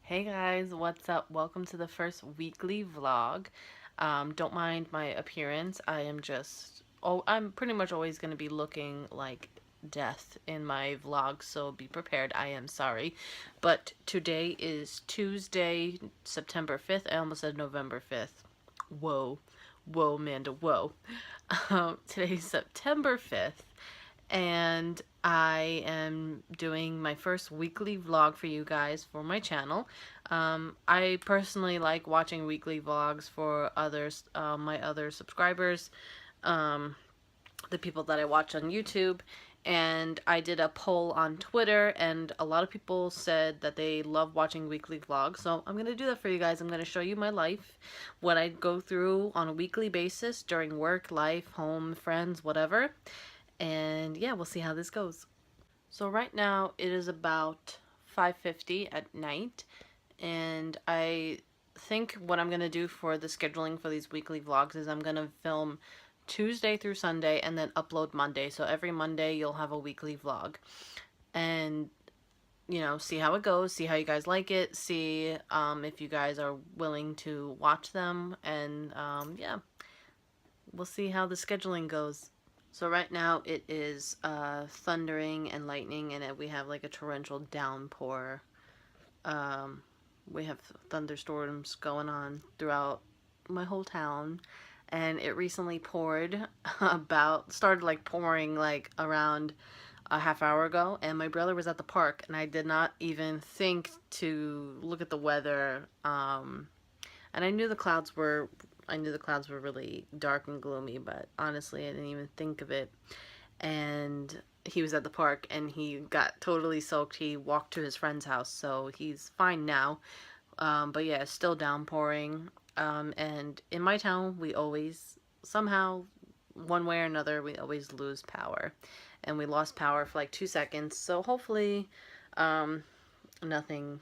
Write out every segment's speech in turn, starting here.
Hey guys, what's up? Welcome to the first weekly vlog. Don't mind my appearance. I'm pretty much always going to be looking like death in my vlogs, so be prepared. I am sorry. But today is Tuesday, September 5th. I almost said November 5th. Whoa. Whoa, Amanda, whoa. Today's September 5th, and I am doing my first weekly vlog for you guys for my channel. I personally like watching weekly vlogs for others, my other subscribers, um, the people that I watch on YouTube. And I did a poll on Twitter, and a lot of people said that they love watching weekly vlogs. So I'm going to do that for you guys. I'm going to show you my life, what I go through on a weekly basis during work, life, home, friends, whatever. And yeah, we'll see how this goes. So right now it is about 5:50 at night, and I think what I'm going to do for the scheduling for these weekly vlogs is I'm going to film Tuesday through Sunday and then upload Monday. So every Monday you'll have a weekly vlog. And see how it goes, see how you guys like it, see if you guys are willing to watch them, and yeah, we'll see how the scheduling goes. So right now it is thundering and lightning, and we have like a torrential downpour. We have thunderstorms going on throughout my whole town, and it recently poured started like pouring like around a half hour ago, and my brother was at the park, and I did not even think to look at the weather, and I knew the clouds were really dark and gloomy, but honestly, I didn't even think of it. And he was at the park, and he got totally soaked. He walked to his friend's house, so he's fine now. But yeah, it's still downpouring. And in my town, we always, somehow, one way or another, we always lose power. And we lost power for like 2 seconds, so hopefully, nothing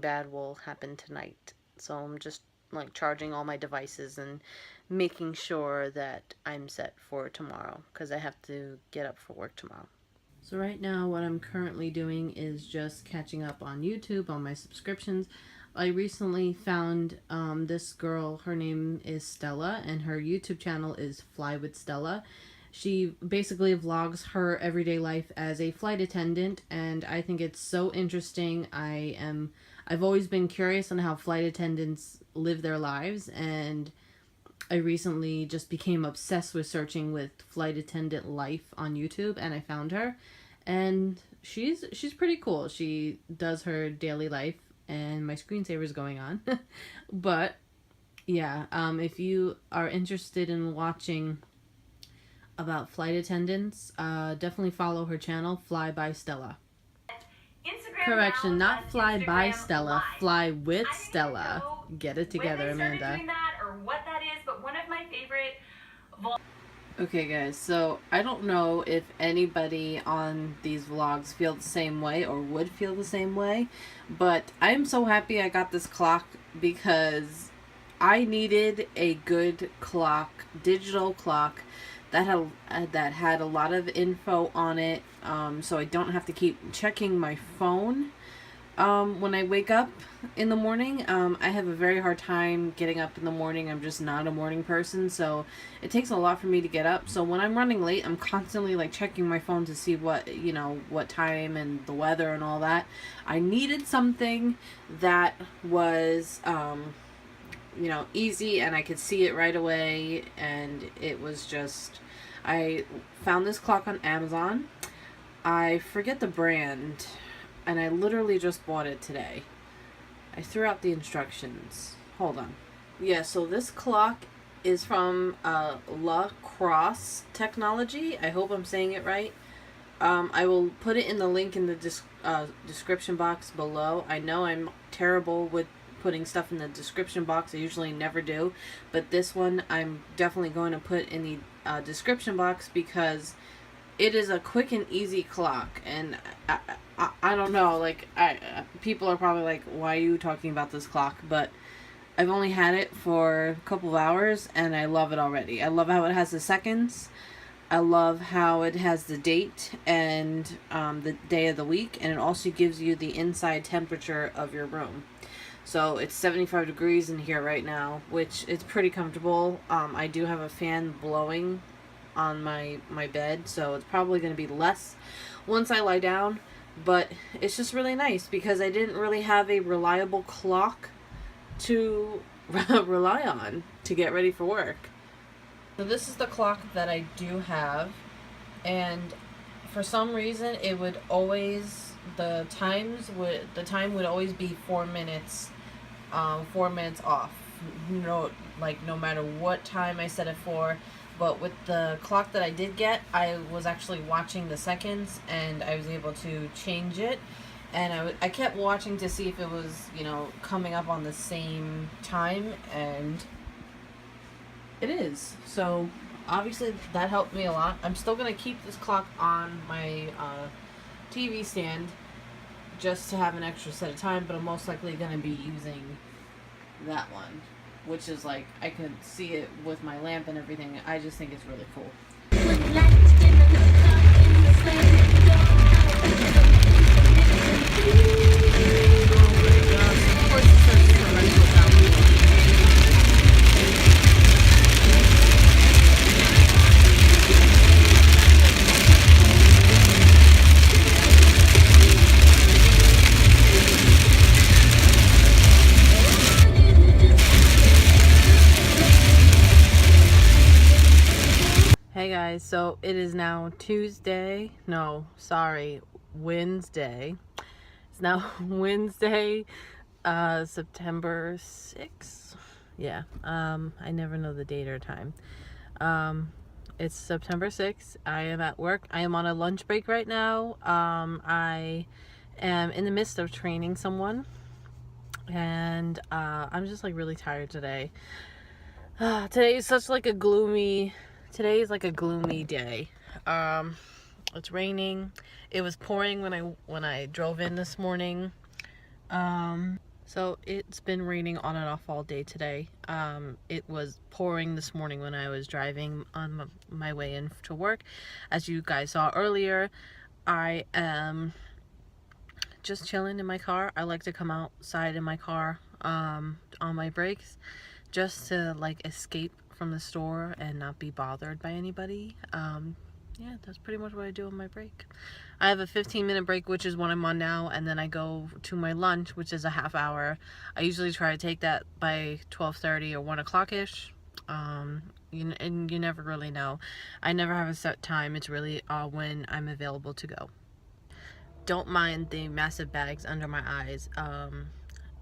bad will happen tonight. So I'm just like charging all my devices and making sure that I'm set for tomorrow, because I have to get up for work tomorrow. So right now what I'm currently doing is just catching up on YouTube, on my subscriptions. I recently found this girl, her name is Stella, and her YouTube channel is Fly with Stella. She basically vlogs her everyday life as a flight attendant, and I think it's so interesting. I've always been curious on how flight attendants live their lives, and I recently just became obsessed with searching with flight attendant life on YouTube, and I found her, and she's pretty cool. She does her daily life, and my screensaver is going on. But yeah, if you are interested in watching about flight attendants, definitely follow her channel, Fly by Stella. Instagram. Correction, not Fly by Stella, Live. Fly with Stella. Get it together, Amanda. Doing that or what that is, but one of my favorite. Okay guys, so I don't know if anybody on these vlogs feel the same way or would feel the same way, but I'm so happy I got this clock, because I needed a good clock, digital clock that had a lot of info on it, so I don't have to keep checking my phone when I wake up in the morning. I have a very hard time getting up in the morning. I'm just not a morning person, so it takes a lot for me to get up. So when I'm running late, I'm constantly like checking my phone to see what time and the weather and all that. I needed something that was easy, and I could see it right away, and it was just, I found this clock on Amazon. I forget the brand, and I literally just bought it today. I threw out the instructions. Hold on. Yeah, so this clock is from La Crosse Technology. I hope I'm saying it right. I will put it in the link in the description box below. I know I'm terrible with putting stuff in the description box. I usually never do, but this one I'm definitely going to put in the description box, because it is a quick and easy clock. And I don't know, like, people are probably like, why are you talking about this clock? But I've only had it for a couple of hours, and I love it already. I love how it has the seconds. I love how it has the date and the day of the week, and it also gives you the inside temperature of your room. So it's 75 degrees in here right now, which is pretty comfortable. I do have a fan blowing on my bed, so it's probably going to be less once I lie down, but it's just really nice because I didn't really have a reliable clock to rely on to get ready for work. So this is the clock that I do have, and for some reason it would always, the time would always be 4 minutes 4 minutes off. No matter what time I set it for. But with the clock that I did get, I was actually watching the seconds, and I was able to change it. And I kept watching to see if it was, coming up on the same time, and it is. So obviously that helped me a lot. I'm still going to keep this clock on my TV stand just to have an extra set of time, but I'm most likely going to be using that one, which is like, I can see it with my lamp and everything. I just think it's really cool. Hey guys, so it is now Wednesday. It's now Wednesday, September 6th. Yeah, I never know the date or time. It's September 6th. I am at work. I am on a lunch break right now. I am in the midst of training someone, and I'm just like really tired today. Today is like a gloomy day. It's raining. It was pouring when I drove in this morning. So it's been raining on and off all day today. It was pouring this morning when I was driving on my way in to work. As you guys saw earlier, I am just chilling in my car. I like to come outside in my car on my breaks just to like escape from the store and not be bothered by anybody. Yeah, that's pretty much what I do on my break. I have a 15-minute break, which is what I'm on now, and then I go to my lunch, which is a half hour. I usually try to take that by 12:30 or 1 o'clock-ish. And you never really know. I never have a set time. It's really when I'm available to go. Don't mind the massive bags under my eyes.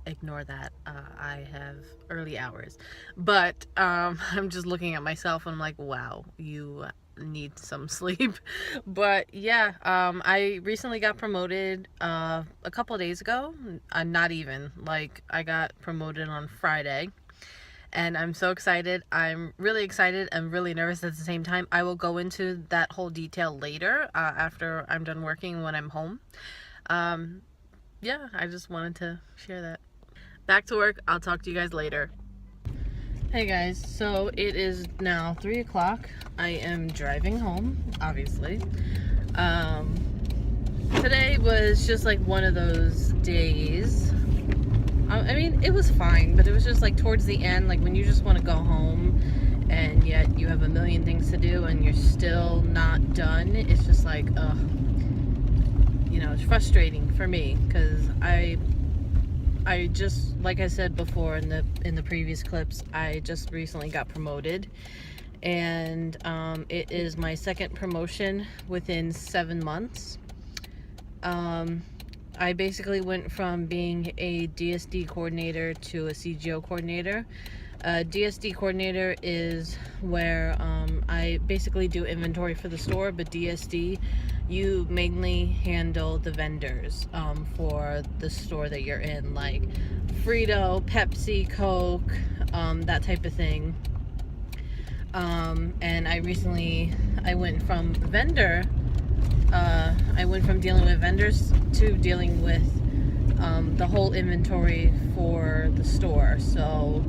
Ignore that. I have early hours, but I'm just looking at myself and I'm like, wow, you need some sleep. But yeah, I recently got promoted a couple of days ago. Not even, like, I got promoted on Friday, and I'm so excited. I'm really excited and really nervous at the same time. I will go into that whole detail later after I'm done working, when I'm home. Yeah, I just wanted to share that. Back to work. I'll talk to you guys later. Hey guys, so it is now 3 o'clock. I am driving home, obviously. Today was just like one of those days. I mean, it was fine, but it was just like towards the end, like when you just want to go home and yet you have a million things to do and you're still not done. It's just like, it's frustrating for me, because I just, like I said before in the previous clips, I just recently got promoted, and it is my second promotion within 7 months. I basically went from being a DSD coordinator to a CGO coordinator. DSD coordinator is where I basically do inventory for the store, but DSD, you mainly handle the vendors for the store that you're in, like Frito, Pepsi, Coke, that type of thing. And I went from dealing with vendors to dealing with the whole inventory for the store. So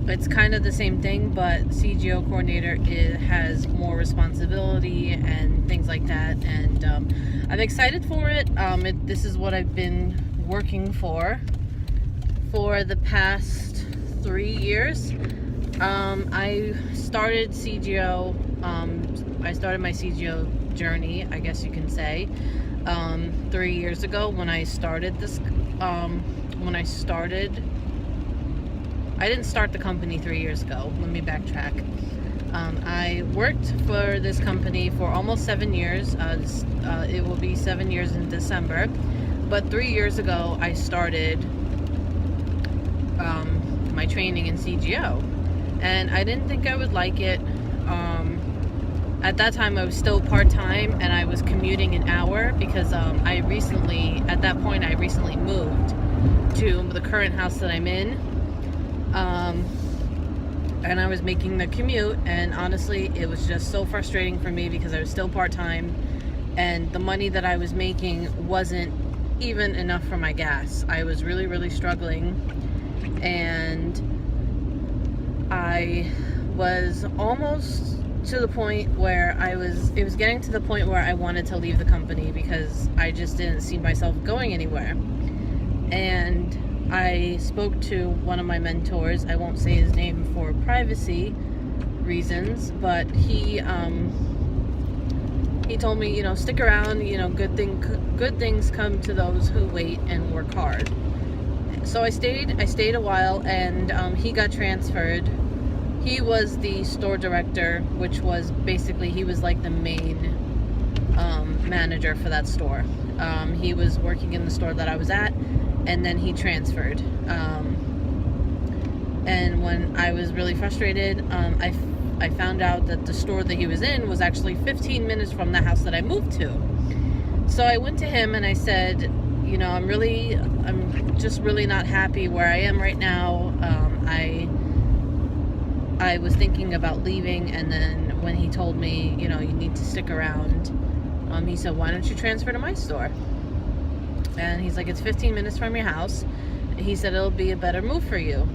it's kind of the same thing, but CGO coordinator has more responsibility and things like that, and I'm excited for it. This is what I've been working for the past 3 years. I started CGO, I started my CGO journey, I guess you can say, 3 years ago when I started this, I didn't start the company 3 years ago. Let me backtrack. I worked for this company for almost 7 years. It will be 7 years in December. But 3 years ago, I started my training in CGO. And I didn't think I would like it. At that time, I was still part-time, and I was commuting an hour because at that point, I recently moved to the current house that I'm in. And I was making the commute, and honestly, it was just so frustrating for me because I was still part-time, and the money that I was making wasn't even enough for my gas. I was really, really struggling, and I was almost to the point where it was getting to the point where I wanted to leave the company because I just didn't see myself going anywhere. And I spoke to one of my mentors. I won't say his name for privacy reasons, but he told me, stick around, good things come to those who wait and work hard. So I stayed a while, and he got transferred. He was the store director, which was basically, he was like the main manager for that store. He was working in the store that I was at, and then he transferred. And when I was really frustrated, I found out that the store that he was in was actually 15 minutes from the house that I moved to. So I went to him and I said, I'm just really not happy where I am right now. I was thinking about leaving, and then when he told me, you need to stick around, he said, why don't you transfer to my store? And he's like, it's 15 minutes from your house. He said, it'll be a better move for you.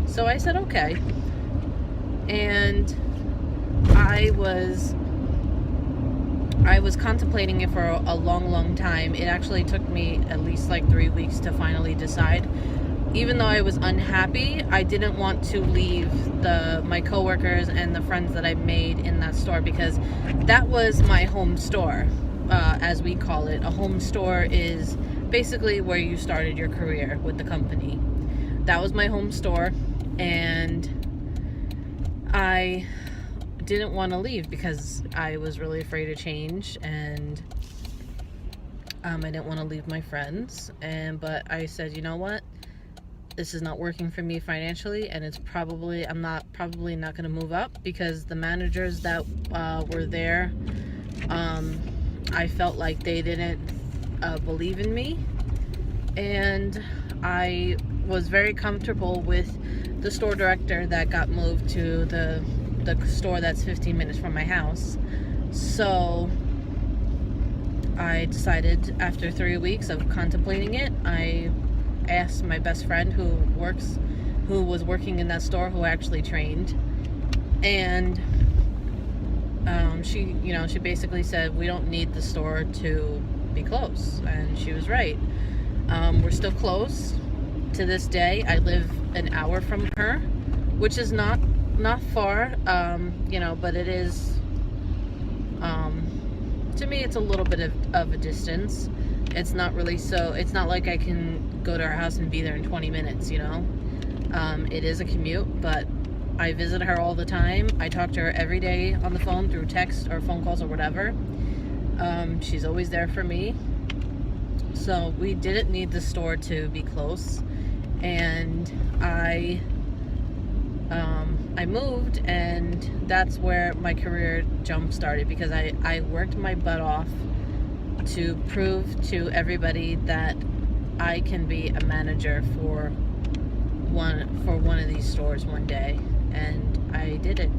So I said, okay. And I was contemplating it for a long, long time. It actually took me at least like 3 weeks to finally decide. Even though I was unhappy, I didn't want to leave my coworkers and the friends that I made in that store, because that was my home store. As we call it. A home store is basically where you started your career with the company. That was my home store, and I didn't want to leave because I was really afraid of change, and I didn't want to leave my friends. But I said, you know what? This is not working for me financially, and I'm probably not going to move up, because the managers that were there, I felt like they didn't believe in me, and I was very comfortable with the store director that got moved to the store that's 15 minutes from my house. So I decided, after 3 weeks of contemplating it, I asked my best friend who was working in that store, who actually trained, and she basically said, we don't need the store to be close. And she was right. We're still close to this day. I live an hour from her, which is not far, but it is, to me, it's a little bit of a distance. It's not really it's not like I can go to her house and be there in 20 minutes, It is a commute, but I visit her all the time. I talk to her every day on the phone through text or phone calls or whatever. She's always there for me. So we didn't need the store to be close. And I moved, and that's where my career jump started, because I worked my butt off to prove to everybody that I can be a manager for one of these stores one day. And I did it,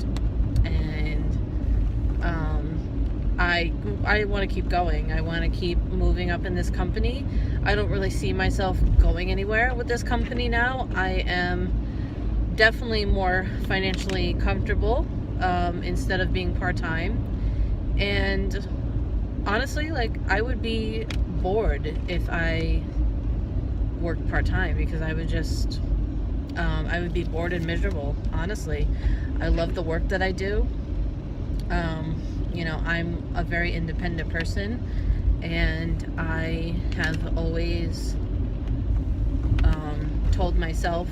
and I want to keep going. I want to keep moving up in this company. I don't really see myself going anywhere with this company now. I am definitely more financially comfortable instead of being part-time. And honestly, like, I would be bored if I worked part-time, because I would just I would be bored and miserable, honestly. I love the work that I do. You know, I'm a very independent person, and I have always told myself,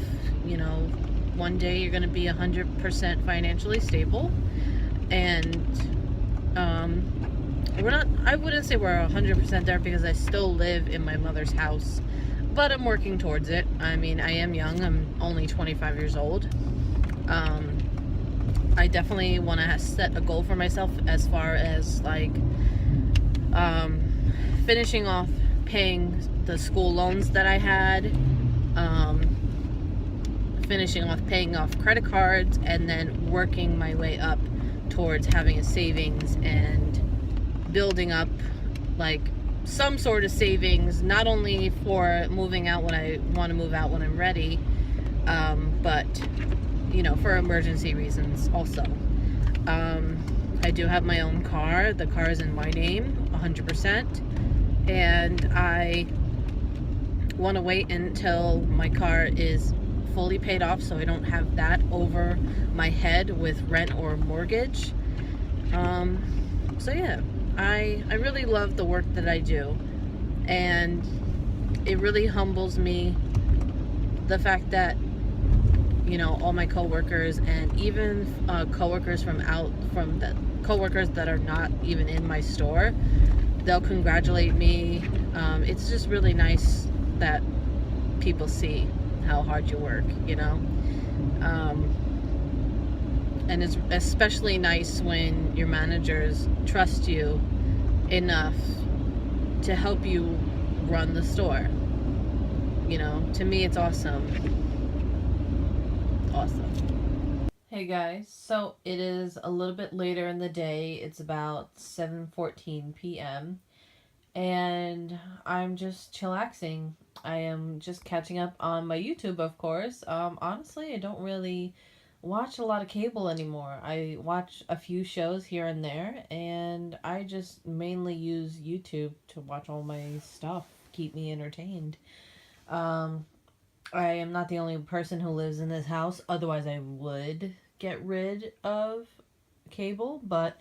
you know, one day you're going to be 100% financially stable. And we're not, I wouldn't say we're 100% there, because I still live in my mother's house, but I'm working towards it. I mean, I am young. I'm only 25 years old. I definitely want to set a goal for myself as far as like finishing off paying the school loans that I had, finishing off paying off credit cards, and then working my way up towards having a savings and building up like some sort of savings, not only for moving out when I want to move out when I'm ready, but you know, for emergency reasons also. I do have my own car. The car is in my name 100%, and I want to wait until my car is fully paid off so I don't have that over my head with rent or mortgage. So yeah, I really love the work that I do, and it really humbles me, the fact that, you know, all my coworkers, and even coworkers from the coworkers that are not even in my store, they'll congratulate me. It's just really nice that people see how hard you work, you know. And it's especially nice when your managers trust you enough to help you run the store. You know, to me, it's awesome. Awesome. Hey guys, so it is a little bit later in the day. It's about 7:14 p.m. and I'm just chillaxing. I am just catching up on my YouTube, of course. Honestly, I don't really watch a lot of cable anymore. I watch a few shows here and there, and I just mainly use YouTube to watch all my stuff, keep me entertained. I am not the only person who lives in this house. Otherwise, I would get rid of cable, but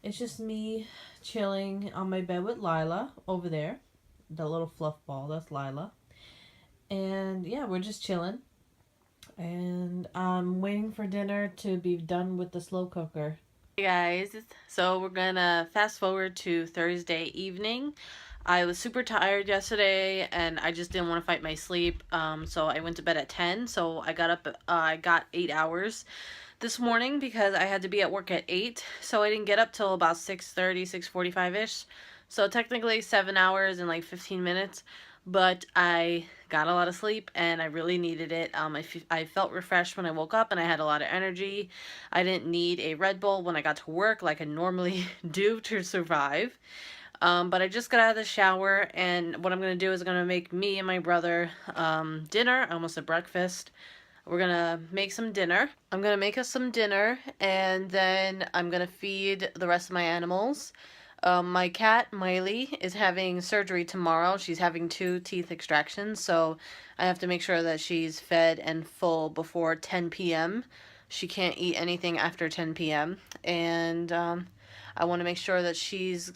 it's just me chilling on my bed with Lila over there. The little fluff ball, that's Lila. And yeah, we're just chilling. And I'm waiting for dinner to be done with the slow cooker. Hey guys, so we're gonna fast forward to Thursday evening. I was super tired yesterday, and I just didn't want to fight my sleep, so I went to bed at 10, so I got up, I got 8 hours this morning because I had to be at work at 8, so I didn't get up till about 6:30, 6:45-ish, so technically 7 hours and like 15 minutes, but I got a lot of sleep, and I really needed it. I felt refreshed when I woke up, and I had a lot of energy. I didn't need a Red Bull when I got to work like I normally do to survive. But I just got out of the shower, and what I'm going to do is I'm going to make me and my brother dinner. I almost said breakfast. We're going to make some dinner. I'm going to make us some dinner, and then I'm going to feed the rest of my animals. My cat, Miley, is having surgery tomorrow. She's having 2 teeth extractions, so I have to make sure that she's fed and full before 10 p.m. She can't eat anything after 10 p.m. And I want to make sure that she's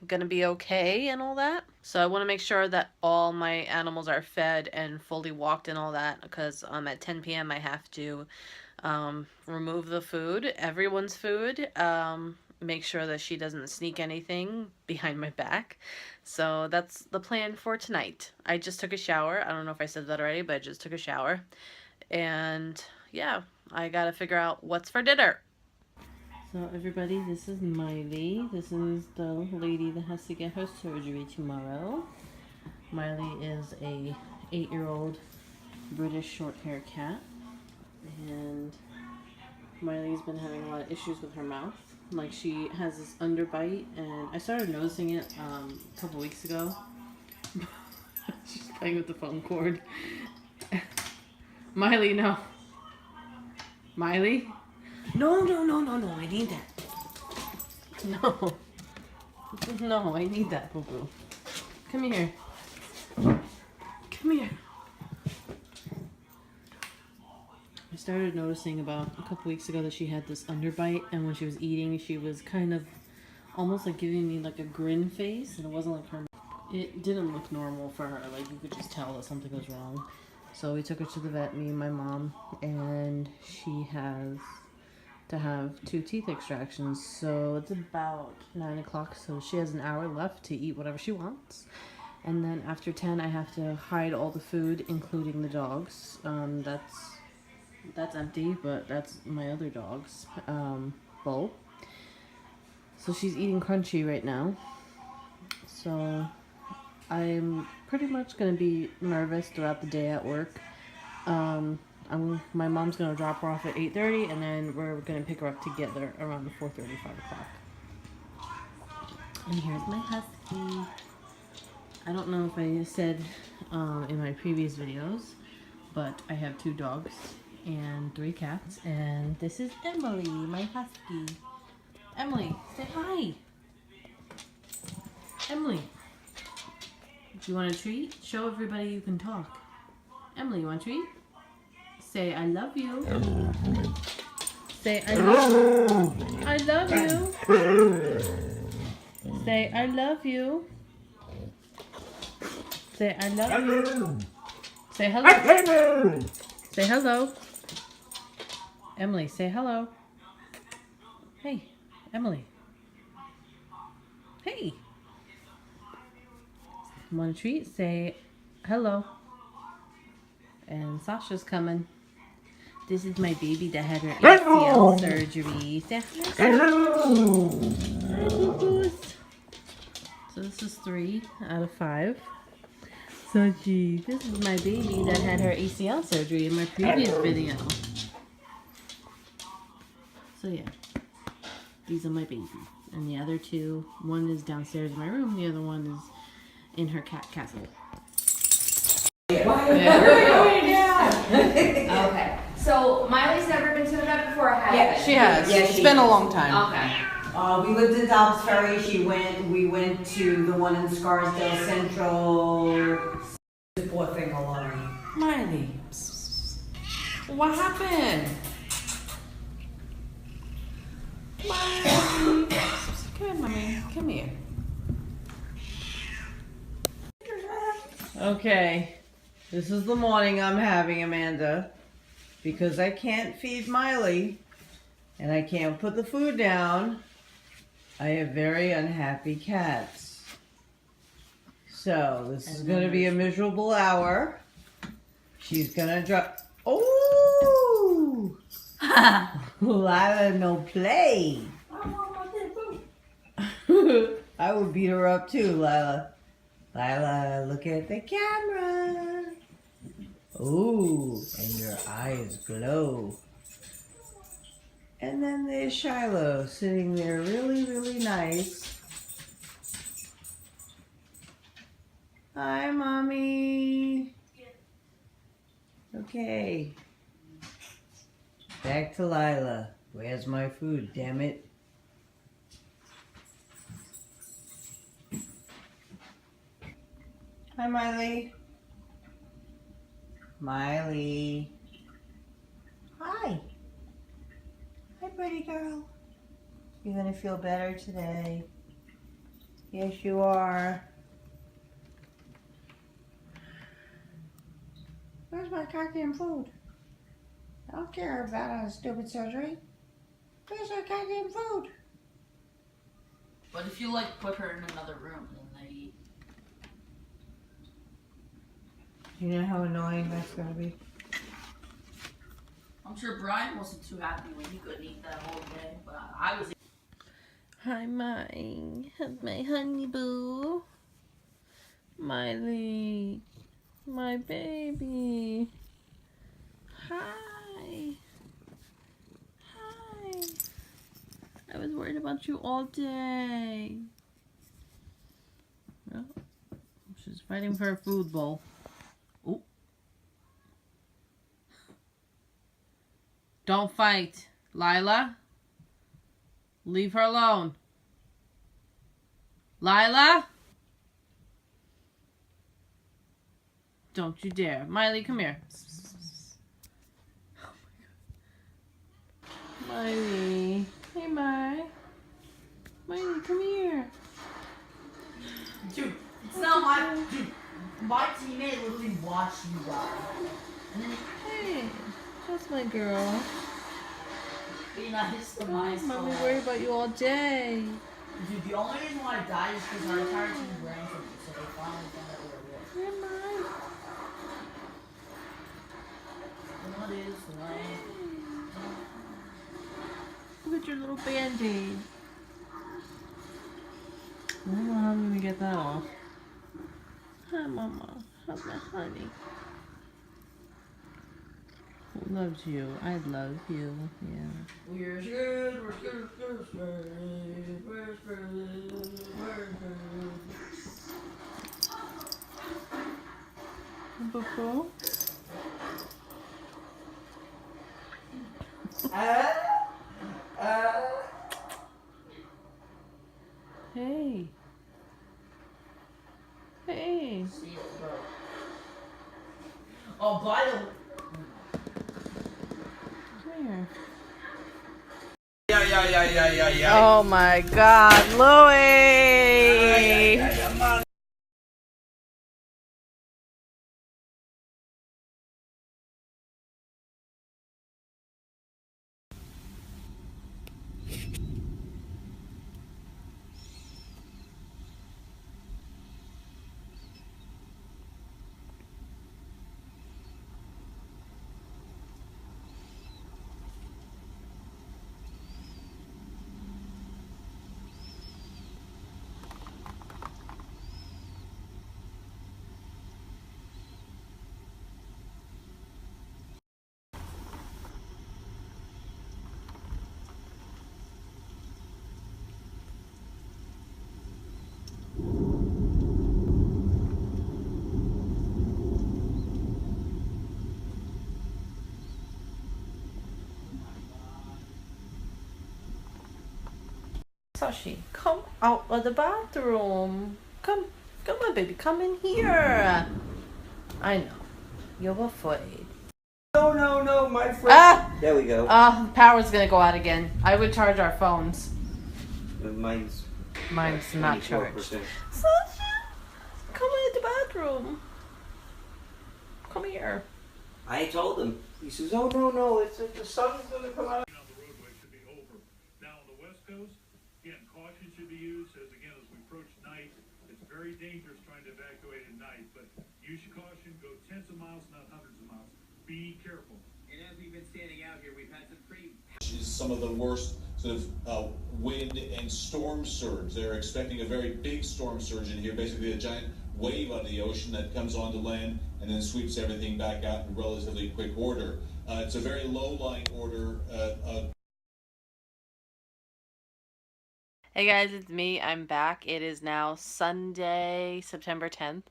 going to be okay and all that. So I want to make sure that all my animals are fed and fully walked and all that, because at 10 p.m. I have to remove the food, everyone's food, make sure that she doesn't sneak anything behind my back. So that's the plan for tonight. I just took a shower. I don't know if I said that already, but I just took a shower. And yeah, I gotta figure out what's for dinner. So everybody, this is Miley. This is the lady that has to get her surgery tomorrow. Miley is a 8-year-old British short-hair cat, and Miley's been having a lot of issues with her mouth. Like, she has this underbite, and I started noticing it a couple weeks ago. She's playing with the phone cord. Miley, no. Miley? No, no, no, no, no. I need that. No. No, I need that, boo-boo. Come here. Come here. I started noticing about a couple weeks ago that she had this underbite, and when she was eating, she was kind of almost like giving me like a grin face, and it wasn't like her. It didn't look normal for her. Like you could just tell that something was wrong. So we took her to the vet, me and my mom, and she has to have 2 teeth extractions. So it's about 9 o'clock, so she has an hour left to eat whatever she wants. And then after 10, I have to hide all the food, including the dogs. That's empty, but that's my other dog's bowl. So she's eating crunchy right now. So I'm pretty much going to be nervous throughout the day at work. My mom's going to drop her off at 8:30, and then we're going to pick her up together around 4:30, 5 o'clock. And here's my husky. I don't know if I said in my previous videos, but I have 2 dogs and 3 cats, and this is Emily, my husky. Emily, say hi. Emily, do you want a treat? Show everybody you can talk. Emily, you want a treat? Say I love you. Say I love you. I love you. Say I love you. Say I love you. Say hello. Say hello. Emily, say hello. Hey, Emily. Hey. Want a treat? Say hello. And Sasha's coming. This is my baby that had her ACL surgery. Say hello. Hi, so this is 3 out of 5. So gee, this is my baby that had her ACL surgery in my previous video. So yeah, these are my babies. And the other 2, one is downstairs in my room, the other one is in her cat castle. Okay. So Miley's never been to the vet before, Yeah, she has. Yeah, It's been a long time. Okay. We lived in Dobbs Ferry. We went to the one in Scarsdale Central. Poor thing alone. Miley, what happened? Miley, come here, mommy. Come here. Okay, this is the morning I'm having, Amanda, because I can't feed Miley and I can't put the food down. I have very unhappy cats. So this is going to be a miserable hour. She's going to drop. Oh! Lila, no play. I would beat her up too, Lila. Lila, look at the camera. Ooh, and your eyes glow. And then there's Shiloh sitting there really, really nice. Hi, Mommy. Okay. Back to Lila. Where's my food, damn it? Hi, Miley. Miley. Hi. Hi, pretty girl. You gonna feel better today? Yes, you are. Where's my goddamn food? I don't care about a stupid surgery. Where's my goddamn food? But if you like put her in another room, then they eat. You know how annoying that's gonna be? I'm sure Brian wasn't too happy when he couldn't eat that whole day, but I was. Hi, my honey boo. Miley, my baby. Hi. Hi. I was worried about you all day. Well, she's fighting for a food bowl. Oh. Don't fight. Lila? Leave her alone. Lila? Don't you dare. Miley, come here. Miley. Hey, Miley. Miley, come here. Dude, it's not my. Dude, my teammate literally watched you die. And then Hey, that's my girl. being nice to Oh, my Mommy soul. worry about you all day. Dude, the only reason why I died is because our entire team ran from me, so they finally found out where it was. Here, Miley. What is life? Look at your little band-aid. I don't know how I'm gonna get that off. Hi, Mama. How's my honey? Who loves you? I love you. Yeah. We're scared, we're scared, we're scared, we're scared, we're scared. Boo-boo. Hey. Hey. See it, bro. Oh, by the way. Come here. Yeah. Oh my God, Louie! Sashi, come out of the bathroom. Come on, baby, come in here. I know, you're afraid. No, my friend. Ah! There we go. Power's gonna go out again. I would charge our phones. Mine's Not charged. 24%. Sasha, come in the bathroom. Come here. I told him. He says, "Oh no, it's the sun's gonna come out." On the roadway should be over. Now on the west coast, again, caution should be used as we approach night. It's very dangerous trying to evacuate at night, but use your caution. Go tens of miles, not hundreds of miles. Be careful. And as we've been standing out here, we've had some pretty Is some of the worst sort of wind and storm surge. They're expecting a very big storm surge in here, basically a giant wave out of the ocean that comes onto land and then sweeps everything back out in relatively quick order. It's a very low-lying order. Hey guys, it's me. I'm back. It is now Sunday, September 10th.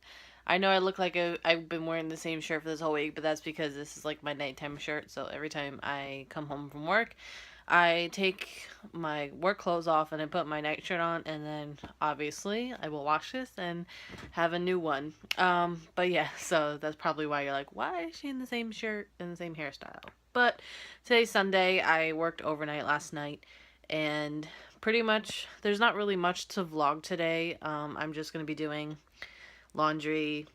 I know I look like I've been wearing the same shirt for this whole week, but that's because this is like my nighttime shirt. So every time I come home from work, I take my work clothes off and I put my night shirt on, and then obviously I will wash this and have a new one. But yeah, so that's probably why you're like, why is she in the same shirt and the same hairstyle? But today's Sunday. I worked overnight last night, and pretty much there's not really much to vlog today. I'm just gonna be doing laundry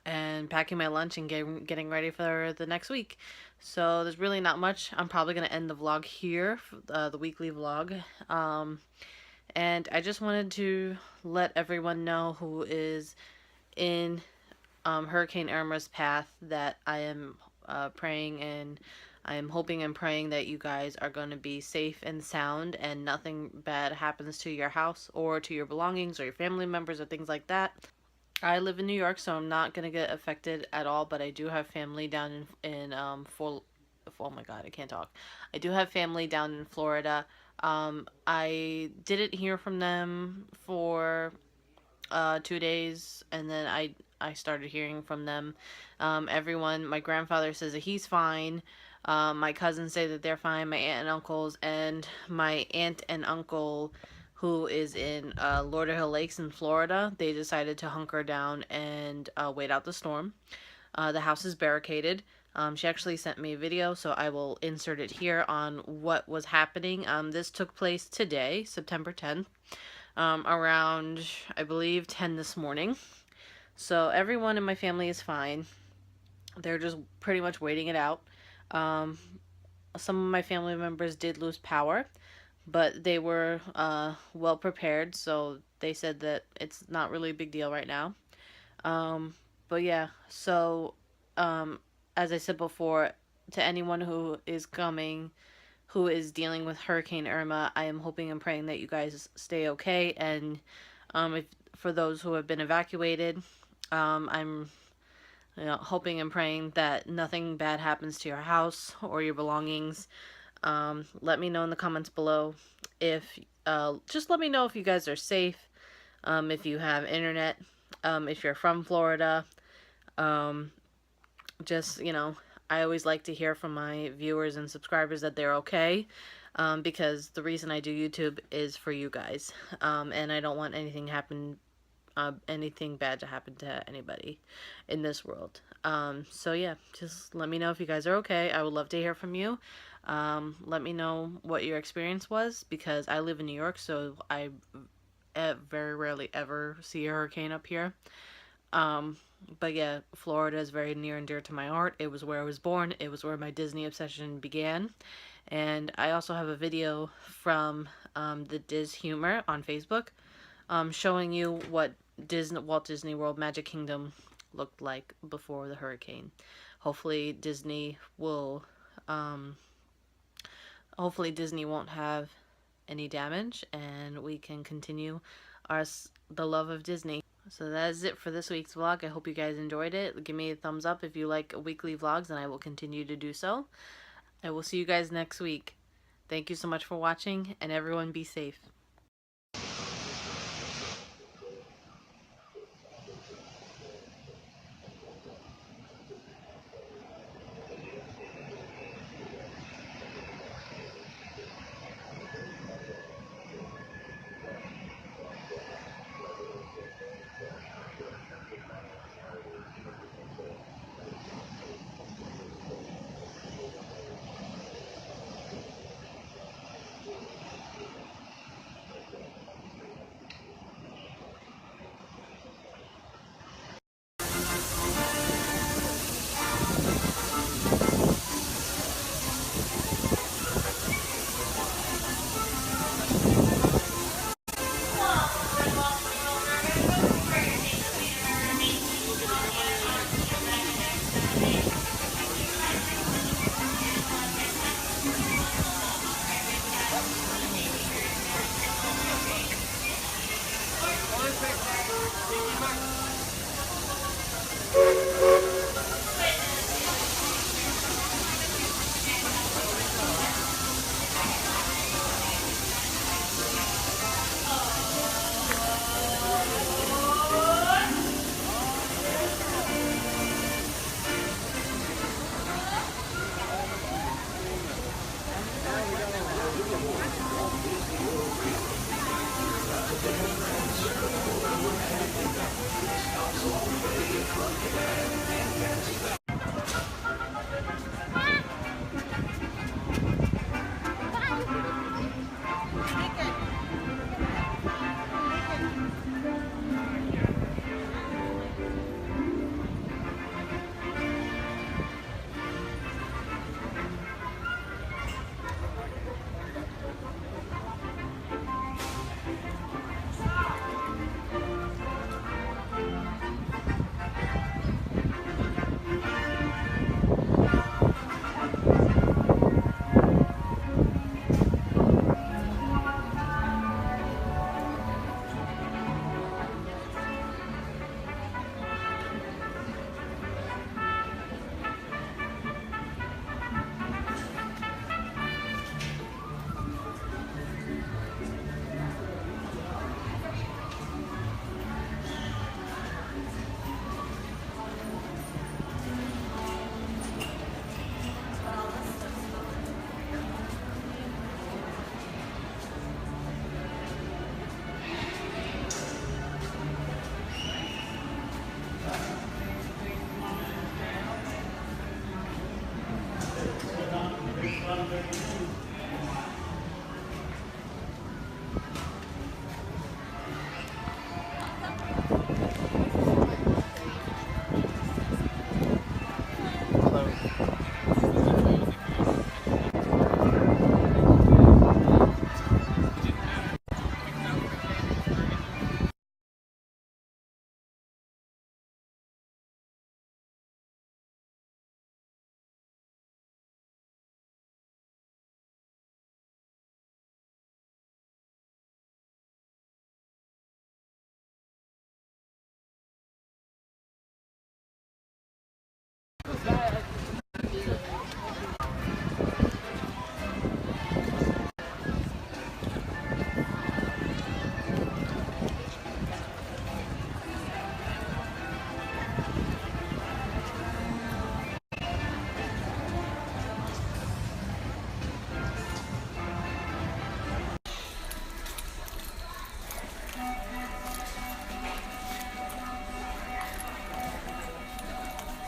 and packing my lunch and getting ready for the next week. So there's really not much. I'm probably going to end the vlog here, the weekly vlog. And I just wanted to let everyone know who is in Hurricane Irma's path that I am praying, and I am hoping and praying that you guys are going to be safe and sound and nothing bad happens to your house or to your belongings or your family members or things like that. I live in New York, so I'm not gonna get affected at all. But I do have family down in oh my God, I can't talk. I do have family down in Florida. I didn't hear from them for 2 days, and then I started hearing from them. Everyone, my grandfather says that he's fine. My cousins say that they're fine, my aunt and uncles, and my aunt and uncle, who is in Lauderhill Lakes in Florida, they decided to hunker down and wait out the storm. The house is barricaded. She actually sent me a video, so I will insert it here on what was happening. This took place today, September 10th, around, I believe, 10 this morning. So everyone in my family is fine. They're just pretty much waiting it out. Um, some of my family members did lose power, but they were well prepared, so they said that it's not really a big deal right now. But yeah, so um, as I said before, to anyone who is coming, who is dealing with Hurricane Irma, I am hoping and praying that you guys stay okay. And if for those who have been evacuated, I'm hoping and praying that nothing bad happens to your house or your belongings. Let me know in the comments below if just let me know if you guys are safe, if you have internet, if you're from Florida. Um, just, I always like to hear from my viewers and subscribers that they're okay, because the reason I do YouTube is for you guys, and I don't want anything bad to happen to anybody in this world. So yeah, just let me know if you guys are okay. I would love to hear from you. Let me know what your experience was, because I live in New York, so I very rarely ever see a hurricane up here. But yeah, Florida is very near and dear to my heart. It was where I was born. It was where my Disney obsession began. And I also have a video from the Diz Humor on Facebook, showing you what Walt Disney World Magic Kingdom looked like before the hurricane. Hopefully Disney will, hopefully Disney won't have any damage, and we can continue the love of Disney. So that is it for this week's vlog. I hope you guys enjoyed it. Give me a thumbs up if you like weekly vlogs, and I will continue to do so. I will see you guys next week. Thank you so much for watching, and everyone be safe.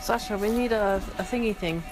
Sasha, we need a thingy thing.